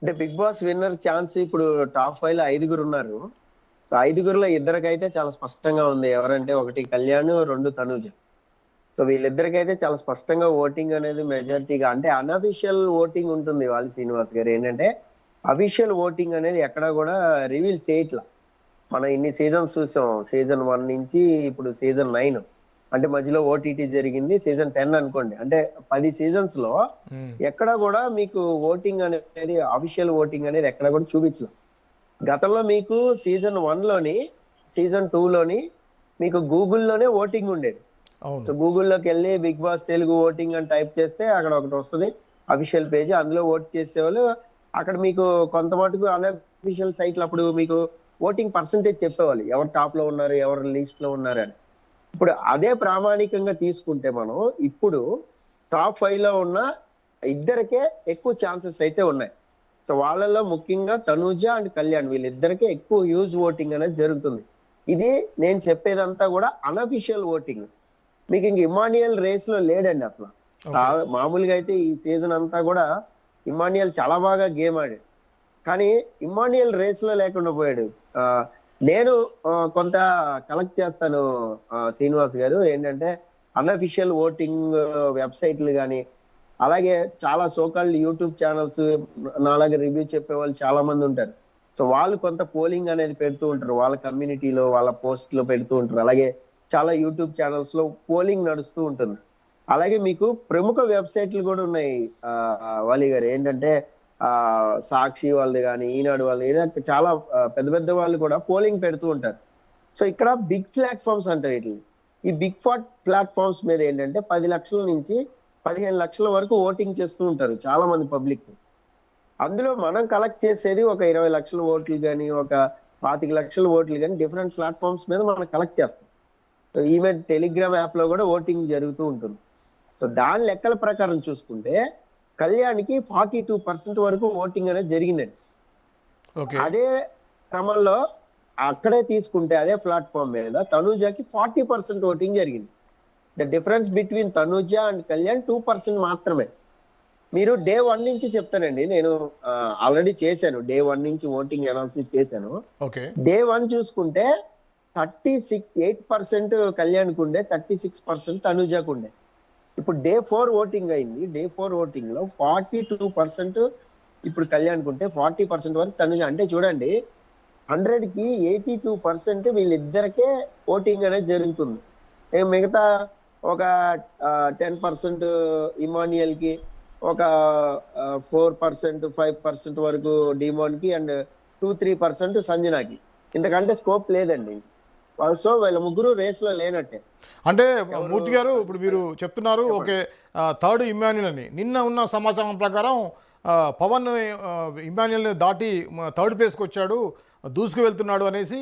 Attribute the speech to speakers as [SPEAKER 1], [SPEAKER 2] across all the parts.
[SPEAKER 1] అంటే big boss winner chance ఇప్పుడు top 5 లో ఐదుగురు ఉన్నారు. సో ఐదుగురులో ఇద్దరికైతే చాలా స్పష్టంగా ఉంది. ఎవరంటే ఒకటి కళ్యాణ్, 2 తనూజ. సో వీళ్ళిద్దరికైతే చాలా స్పష్టంగా ఓటింగ్ అనేది మెజారిటీగా అంటే అనఫిషియల్ ఓటింగ్ ఉంటుంది. వాళ్ళ శ్రీనివాస్ గారు ఏంటంటే అఫీషియల్ ఓటింగ్ అనేది ఎక్కడా కూడా రివీల్ చేయట్లా. మనం ఇన్ని సీజన్స్ చూసాం. సీజన్ 1 నుంచి ఇప్పుడు సీజన్ 9. అంటే మధ్యలో ఓటీటీ జరిగింది. సీజన్ 10 అనుకోండి. అంటే 10 సీజన్స్ లో ఎక్కడ కూడా మీకు ఓటింగ్ అనేది అఫీషియల్ ఓటింగ్ అనేది ఎక్కడ కూడా చూపించలేదు. గతంలో మీకు సీజన్ 1 లోని సీజన్ 2 లోని మీకు గూగుల్లోనే ఓటింగ్ ఉండేది. సో గూగుల్లోకి వెళ్ళి బిగ్ బాస్ తెలుగు ఓటింగ్ అని టైప్ చేస్తే అక్కడ ఒకటి వస్తుంది అఫీషియల్ పేజ్. అందులో ఓట్ చేసేవాళ్ళు. అక్కడ మీకు కొంత మటుకు అన్అఫీషియల్ సైట్లు అప్పుడు మీకు ఓటింగ్ పర్సంటేజ్ చెప్పేవాళ్ళు. ఎవరు టాప్ లో ఉన్నారు, ఎవరు లీస్ట్ లో ఉన్నారు అని. ఇప్పుడు అదే ప్రామాణికంగా తీసుకుంటే మనం ఇప్పుడు టాప్ 5 లో ఉన్న ఇద్దరికే ఎక్కువ ఛాన్సెస్ అయితే ఉన్నాయి. సో వాళ్ళలో ముఖ్యంగా తనూజ అండ్ కళ్యాణ్ వీళ్ళిద్దరికే ఎక్కువ యూజ్ ఓటింగ్ అనేది జరుగుతుంది. ఇది నేను చెప్పేదంతా కూడా అనఫిషియల్ ఓటింగ్. మీకు ఇంక ఇమాన్యుయల్ రేస్ లో లేడండి అసలు. మామూలుగా అయితే ఈ సీజన్ అంతా కూడా ఇమాన్యుయల్ చాలా బాగా గేమ్ ఆడాడు. కానీ ఇమాన్యుయల్ రేస్ లో లేకుండా పోయాడు. నేను కొంత కలెక్ట్ చేస్తాను శ్రీనివాస్ గారు. ఏంటంటే అన్అఫిషియల్ ఓటింగ్ వెబ్సైట్లు కానీ అలాగే చాలా సోకాల్డ్ యూట్యూబ్ ఛానల్స్ నాలాగే రివ్యూ చెప్పే వాళ్ళు చాలా మంది ఉంటారు. సో వాళ్ళు కొంత పోలింగ్ అనేది పెడుతూ ఉంటారు. వాళ్ళ కమ్యూనిటీలో వాళ్ళ పోస్ట్ లో పెడుతూ ఉంటారు. అలాగే చాలా యూట్యూబ్ ఛానల్స్ లో పోలింగ్ నడుస్తూ ఉంటుంది. అలాగే మీకు ప్రముఖ వెబ్సైట్లు కూడా ఉన్నాయి వాలి గారు. ఏంటంటే సాక్షి వాళ్ళది కానీ ఈనాడు వాళ్ళది చాలా పెద్ద పెద్ద వాళ్ళు కూడా పోలింగ్ పెడుతూ ఉంటారు. సో ఇక్కడ బిగ్ ప్లాట్ఫామ్స్ అంటారు వీటిని. ఈ బిగ్ ప్లాట్ఫామ్స్ మీద ఏంటంటే 10 లక్షల నుంచి 15 లక్షల వరకు ఓటింగ్ చేస్తూ ఉంటారు చాలా మంది పబ్లిక్. అందులో మనం కలెక్ట్ చేసేది ఒక 20 లక్షల ఓట్లు కానీ ఒక 25 లక్షల ఓట్లు కానీ డిఫరెంట్ ప్లాట్ఫామ్స్ మీద మనం కలెక్ట్ చేస్తాం. సో ఈవెన్ టెలిగ్రామ్ యాప్ లో కూడా ఓటింగ్ జరుగుతూ ఉంటుంది. సో దాని లెక్కల ప్రకారం చూసుకుంటే కళ్యాణ్కి 42% వరకు ఓటింగ్ అనేది జరిగిందండి. అదే క్రమంలో అక్కడే తీసుకుంటే అదే ప్లాట్ఫామ్ మీద తనూజకి 40% ఓటింగ్ జరిగింది. The difference between Tanuja and Kalyan 2% మాత్రమే. మీరు డే 1 నుంచి చెప్తానండి. నేను ఆల్రెడీ చేశాను. డే 1 నుంచి ఓటింగ్ అనాలిసిస్ చేశాను. డే 1 చూసుకుంటే 38% కళ్యాణ్కు ఉండే, 36% తనూజకు ఉండే. ఇప్పుడు డే 4 ఓటింగ్ అయింది. డే 4 ఓటింగ్ లో 42% ఇప్పుడు కళ్యాణ్కు ఉంటే 40% వరకు తనూజ. అంటే చూడండి 100కి 82% వీళ్ళిద్దరికే ఓటింగ్ అనేది జరుగుతుంది. మిగతా ఒక 10% ఇమాన్యుయల్ కి, ఒక 4% 5% వరకు డిమోన్ కి అండ్ 2-3% సంజనాకి. ఇంతకంటే స్కోప్ లేదండి. సో వీళ్ళ ముగ్గురు రేస్ లో లేనట్టే.
[SPEAKER 2] అంటే మూర్తి గారు ఇప్పుడు మీరు చెప్తున్నారు ఓకే థర్డ్ ఇమాన్యుయల్ అని. నిన్న ఉన్న సమాచారం ప్రకారం పవన్ ఇమాన్యుయల్ని దాటి థర్డ్ ప్లేస్కి వచ్చాడు, దూసుకు వెళ్తున్నాడు అనేసి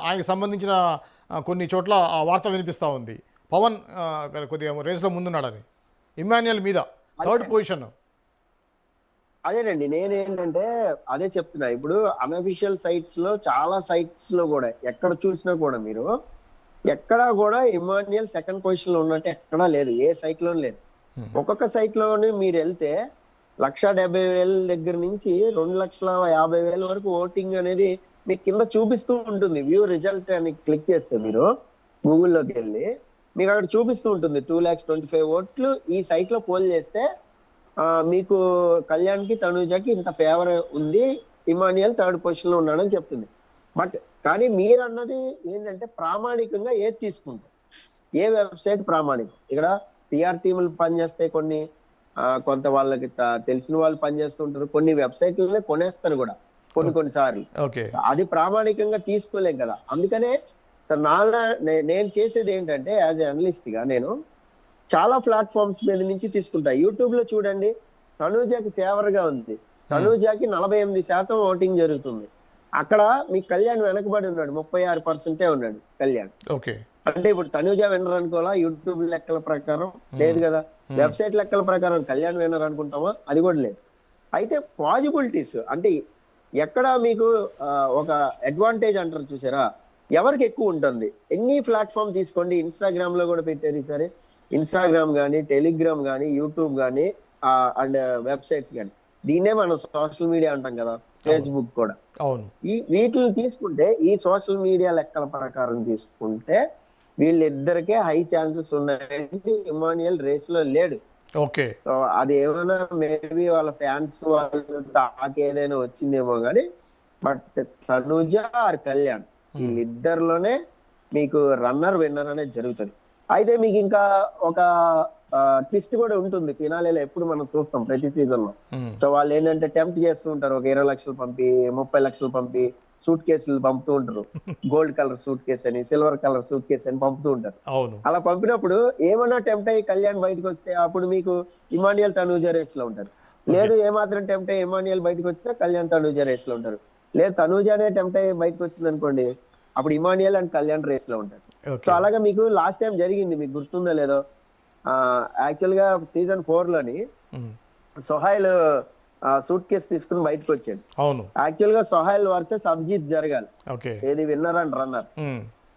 [SPEAKER 2] ఆయనకి సంబంధించిన కొన్ని చోట్ల ఆ వార్త వినిపిస్తూ ఉంది. పవన్ కొద్దిగా రేస్లో ముందున్నాడని ఇమాన్యుయల్ మీద థర్డ్ పొజిషన్.
[SPEAKER 1] అదేనండి నేనేంటంటే అదే చెప్తున్నా. ఇప్పుడు అన్అఫిషియల్ సైట్స్ లో చాలా సైట్స్ లో కూడా ఎక్కడ చూసినా కూడా మీరు ఎక్కడా కూడా ఇమాన్యుయల్ సెకండ్ పొజిషన్ లో ఉన్నట్టు ఎక్కడా లేదు. ఏ సైట్ లోనూ లేదు. ఒక్కొక్క సైట్ లోని మీరు వెళ్తే 1,70,000 దగ్గర నుంచి 2,50,000 వరకు ఓటింగ్ అనేది మీకు కింద చూపిస్తూ ఉంటుంది. వ్యూ రిజల్ట్ అని క్లిక్ చేస్తే మీరు గూగుల్లోకి వెళ్ళి మీకు అక్కడ చూపిస్తూ ఉంటుంది 2,25,000 ఓట్లు ఈ సైట్ లో పోల్ చేస్తే మీకు కళ్యాణ్కి తనూజకి ఇంత ఫేవర్ ఉంది, ఇమాన్యుయల్ థర్డ్ పొజిషన్ లో ఉన్నాడని చెప్తుంది. బట్ కానీ మీరు అన్నది ఏంటంటే ప్రామాణికంగా ఏది తీసుకుంటారు, ఏ వెబ్సైట్ ప్రామాణికం. ఇక్కడ టిఆర్ టీములు పనిచేస్తాయి, కొంత వాళ్ళకి తెలిసిన వాళ్ళు పనిచేస్తుంటారు, కొన్ని వెబ్సైట్లనే కొనేస్తారు కూడా కొన్నిసార్లు. అది ప్రామాణికంగా తీసుకోలేం కదా. అందుకనే నేను చేసేది ఏంటంటే యాజ్ ఎ అనలిస్ట్ గా నేను చాలా ప్లాట్ఫామ్స్ మీద నుంచి తీసుకుంటా. యూట్యూబ్ లో చూడండి తనూజకి ఫేవర్ గా ఉంది. తనూజకి 48% ఓటింగ్ జరుగుతుంది. అక్కడ మీ కళ్యాణ్ వెనకబడి ఉన్నాడు, 36% ఉన్నాడు కళ్యాణ్. అంటే ఇప్పుడు తనూజ విన్నర్ అనుకోవాలా? యూట్యూబ్ లెక్కల ప్రకారం లేదు కదా. వెబ్సైట్ లెక్కల ప్రకారం కళ్యాణ్ విన్నర్ అనుకుంటామా? అది కూడా లేదు. అయితే పాజిబిలిటీస్ అంటే ఎక్కడ మీకు ఒక అడ్వాంటేజ్ అంటారు చూసారా, ఎవరికి ఎక్కువ ఉంటుంది. ఎన్ని ప్లాట్ఫామ్ తీసుకోండి, ఇన్స్టాగ్రామ్ లో కూడా పెట్టారు సరే, ఇన్స్టాగ్రామ్ కానీ, టెలిగ్రామ్ కానీ, యూట్యూబ్ కానీ అండ్ వెబ్సైట్స్ కానీ దీన్నే మనం సోషల్ మీడియా అంటాం కదా, ఫేస్బుక్ కూడా.
[SPEAKER 2] అవును.
[SPEAKER 1] వీటిని తీసుకుంటే, ఈ సోషల్ మీడియా లెక్కల ప్రకారం తీసుకుంటే వీళ్ళిద్దరికే హై ఛాన్సెస్ ఉన్నాయండి. ఇమాన్యుయల్ రేస్ లో లేడు.
[SPEAKER 2] ఓకే.
[SPEAKER 1] సో అది ఏమైనా మేబీ వాళ్ళ ఫ్యాన్స్ వాళ్ళు టాక్ ఏదైనా వచ్చిందేమో కానీ, బట్ తనుజ ఆర్ కళ్యాణ్ వీళ్ళిద్దరిలోనే మీకు రన్నర్ విన్నర్ అనేది జరుగుతుంది. అయితే మీకు ఇంకా ఒక ట్విస్ట్ కూడా ఉంటుంది ఫినాలేలో, ఎప్పుడు మనం చూస్తాం ప్రతి సీజన్ లో. సో వాళ్ళు ఏంటంటే టెంప్ట్ చేస్తూ ఉంటారు, ఒక 20 లక్షలు పంపి 30 లక్షలు పంపి సూట్ కేసులు పంపుతూ ఉంటారు. గోల్డ్ కలర్ సూట్ కేసు అని, సిల్వర్ కలర్ సూట్ కేసు అని పంపుతూ ఉంటారు.
[SPEAKER 2] అవును.
[SPEAKER 1] అలా పంపినప్పుడు ఏమన్నా టెంప్ట్ అయ్యి కళ్యాణ్ బయటకు వస్తే అప్పుడు మీకు ఇమాన్యుయల్ తనూజ రేస్ లో ఉంటారు. లేదు ఏమాత్రం టెంప్ట్ అయ్యి ఇమాన్యుయల్ బయటకు వచ్చినా కళ్యాణ్ తనూజ రేస్ లో ఉంటారు. లేదు తనూజనే టెంప్ట్ అయ్యి బయటకు వచ్చింది అనుకోండి, అప్పుడు ఇమాన్యుయల్ అండ్ కళ్యాణ్ రేస్ లో ఉంటారు. సో అలాగా మీకు లాస్ట్ టైం జరిగింది, మీకు గుర్తుందో లేదో, యాక్చువల్ గా సీజన్ 4 లోని సోహైల్ సూట్ కేసు తీసుకుని బయటకు వచ్చాడు.
[SPEAKER 2] అవును.
[SPEAKER 1] యాక్చువల్ గా సోహైల్ వర్సెస్ అభిజిత్ జరగాలి,
[SPEAKER 2] ఓకే,
[SPEAKER 1] ఏది విన్నర్ అండ్ రన్నర్.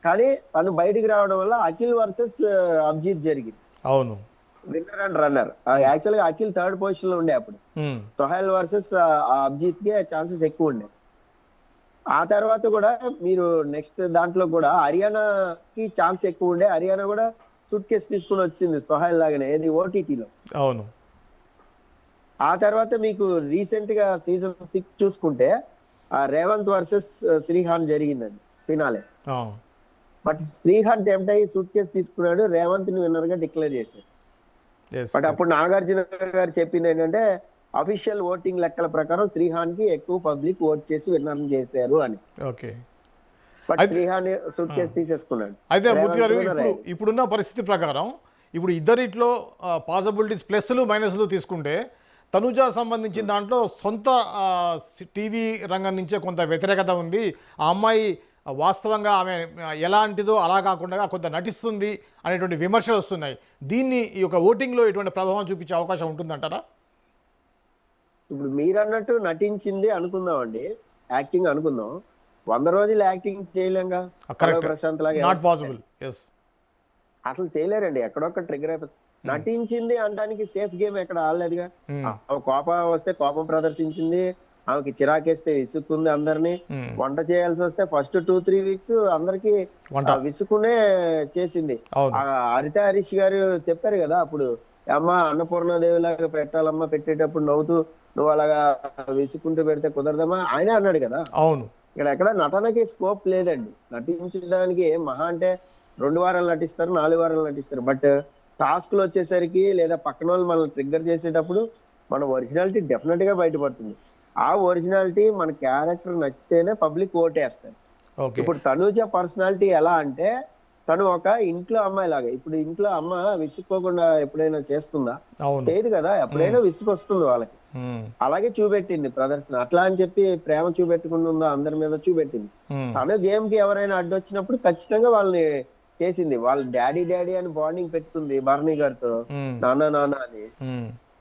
[SPEAKER 1] కానీ తను బయటికి రావడం వల్ల అఖిల్ వర్సెస్ అభిజిత్ జరిగింది.
[SPEAKER 2] అవును.
[SPEAKER 1] Winner and runner. యాక్చువల్ గా అఖిల్ థర్డ్ పొజిషన్ లో ఉండే అప్పుడు. సోహైల్ వర్సెస్ అభిజిత్ కి ఛాన్సెస్ ఎక్కువ ఉండే. ఆ తర్వాత కూడా మీరు నెక్స్ట్ దాంట్లో కూడా హర్యానాకి ఛాన్స్ ఎక్కువ ఉండే. హర్యానా కూడా సూట్ కేసు తీసుకుని వచ్చింది సోహైల్ లాగానే, ఏది ఓటీటీలో.
[SPEAKER 2] అవును.
[SPEAKER 1] ఆ తర్వాత మీకు రీసెంట్ గా సీజన్ 6 చూసుకుంటే రేవంత్ వర్సెస్ శ్రీహాన్ జరిగిందండి ఫినాలే. బట్ శ్రీహాన్ టెంప్ట్ అయ్యి సూట్ కేసు తీసుకున్నాడు, రేవంత్ ని విన్నర్ గా డిక్లేర్ చేశాడు. బట్ అప్పుడు నాగార్జున గారు చెప్పింది ఏంటంటే, అఫీషియల్ ఓటింగ్ లెక్కల ప్రకారం శ్రీహాన్ కి ఎక్కువ పబ్లిక్ ఓట్ చేసి విన్నర్ చేశారు అని.
[SPEAKER 2] Okay.
[SPEAKER 1] But Shrihan suitcase తీసేసుకున్నాడు.
[SPEAKER 2] అయితే మూర్తి గారు, ఇప్పుడున్న పరిస్థితి ప్రకారం ఇప్పుడు ఇద్దరిట్లో పాసిబిలిటీస్ ప్లస్లు మైనస్లు తీసుకుంటే, తనుజ సంబంధించిన దాంట్లో సొంత టీవీ రంగం నుంచే కొంత వ్యతిరేకత ఉంది. ఆ అమ్మాయి వాస్తవంగా ఆమె ఎలాంటిదో అలా కాకుండా కొంత నటిస్తుంది అనేటువంటి విమర్శలు వస్తున్నాయి. దీన్ని ఈ యొక్క ఓటింగ్లో ఎటువంటి ప్రభావం చూపించే అవకాశం ఉంటుందంటారా?
[SPEAKER 1] ఇప్పుడు మీరు అన్నట్టు నటించింది అనుకుందామండి, యాక్టింగ్ అనుకుందాం. 100 రోజులు యాక్టింగ్ చేయలేంగా ప్రశాంత్ లాగా,
[SPEAKER 2] నాట్ పాసిబుల్.
[SPEAKER 1] అసలు చేయలేరండి, ఎక్కడొక్క ట్రిగర్ అయిపోతుంది. నటించింది అనడానికి సేఫ్ గేమ్ ఎక్కడ ఆడలేదుగా. కోపం వస్తే కోపం ప్రదర్శించింది, ఆమెకి చిరాకేస్తే విసుక్కుంది అందరినీ. వంట చేయాల్సి వస్తే ఫస్ట్ 2-3 వీక్స్ అందరికి విసుక్కునే చేసింది. హరిత హరీష్ గారు చెప్పారు కదా అప్పుడు, అమ్మ అన్నపూర్ణాదేవి లాగా పెట్టాలమ్మా, పెట్టేటప్పుడు నవ్వుతూ నువ్వు అలాగా విసుక్కుంటూ పెడితే కుదరదమ్మా ఆయనే అన్నాడు కదా.
[SPEAKER 2] అవును.
[SPEAKER 1] ఇక్కడ ఎక్కడ నటనకి స్కోప్ లేదండి. నటించడానికి మహా అంటే 2 వారాలు నటిస్తారు, 4 వారాలు నటిస్తారు. బట్ టాస్క్ లో వచ్చేసరికి లేదా పక్కన వాళ్ళు మనల్ని ట్రిగ్గర్ చేసేటప్పుడు మన ఒరిజినాలిటీ డెఫినెట్ గా బయటపడుతుంది. ఆ ఒరిజినాలిటీ మన క్యారెక్టర్ నచ్చితేనే పబ్లిక్ ఓటేస్తారు. ఇప్పుడు తనూజ పర్సనాలిటీ ఎలా అంటే, తను ఒక ఇంట్లో అమ్మాయి లాగా. ఇప్పుడు ఇంట్లో అమ్మ విసుక్కోకుండా ఎప్పుడైనా చేస్తుందా? లేదు కదా, ఎప్పుడైనా విసుగు వస్తుంది వాళ్ళకి. అలాగే చూపెట్టింది ప్రదర్శన. అట్లా అని చెప్పి ప్రేమ చూపెట్టుకుంటుందా అందరి మీద? చూపెట్టింది. తను గేమ్ కి ఎవరైనా అడ్డొచ్చినప్పుడు ఖచ్చితంగా వాళ్ళని చేసింది. వాళ్ళ డాడీ అని బాండింగ్ పెట్టుకుంది భరణి గారితో, నాన్న నాన్న అని.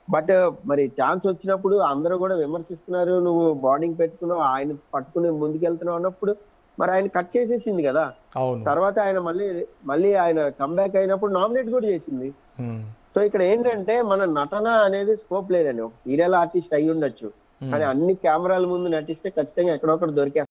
[SPEAKER 1] బట్ మరి ఛాన్స్ వచ్చినప్పుడు అందరూ కూడా విమర్శిస్తున్నారు, నువ్వు బాండింగ్ పెట్టుకున్నావు, ఆయన పట్టుకుని ముందుకెళ్తున్నావు అన్నప్పుడు మరి ఆయన కట్ చేసేసింది కదా. తర్వాత ఆయన మళ్ళీ ఆయన కంబ్యాక్ అయినప్పుడు నామినేట్ కూడా చేసింది. సో ఇక్కడ ఏంటంటే మన నటన అనేది స్కోప్ లేదండి. ఒక సీరియల్ ఆర్టిస్ట్ అయి ఉండొచ్చు, కానీ అన్ని కెమెరాల ముందు నటిస్తే ఖచ్చితంగా ఎక్కడొక్కడ దొరికే